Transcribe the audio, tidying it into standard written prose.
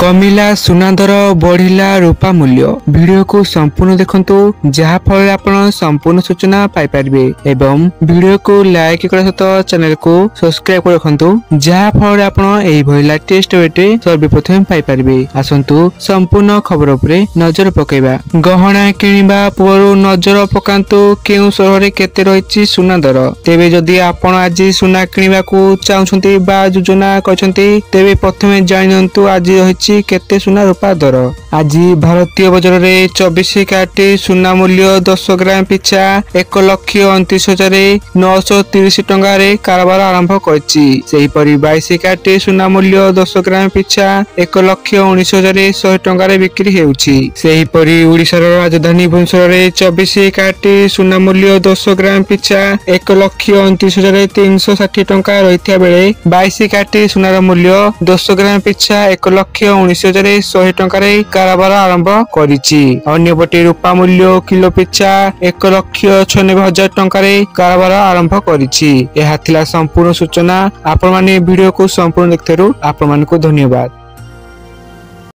कमिला सुना दर बढ़िला रूपा मूल्य वीडियो को संपूर्ण देखंतु जहा फल आपण संपूर्ण सूचना पाई परिबे एवं वीडियो को लाइक कर सहित चैनल को सब्सक्राइब कर रखंतु जहा फल आपण एही भई लेटेस्ट वेटे सर्वप्रथम पाई परिबे। आसंतु संपूर्ण खबर उपरे नजर पकेबा। गहना किनिबा पूर्व नजर पकांतु केउ शहर रे केते रहिछि सुना दर। तेबे जदि आपण आज सुना किनिबा को चाहुछंती बा योजना करछंती तेबे प्रथमे जानिनंतु आज रहिछि केते सुना रूपा दर। आज भारतीय बजार रे 24 कैरेट सुना मूल्य 10 ग्राम पिछा 1,39,930 टंका रे कारोबार आरंभ करछि। सेही परि 22 कैरेट सुना मूल्य 10 ग्राम पिछा 1,19,100 टंका रे बिक्री हेउछि। सेही परि ओडिसा रो राजधानी भुवनेश्वर रे 24 कैरेट सुना मूल्य 10 ग्राम पिछा 1,29,360 टंका रहिथिया बेले 22 कैरेट सुनार मूल्य 10 ग्राम पिछा 1,19,100 टंका रे कारोबार आरंभ करिछि। अन्यपटे रूपा मूल्य किलो पिछा 1,96,000 टंका रे कारोबार आरंभ करिछि। एहा थिला संपूर्ण सूचना। आपण माने वीडियो को संपूर्ण देखथारु आपण मानकु धन्यवाद।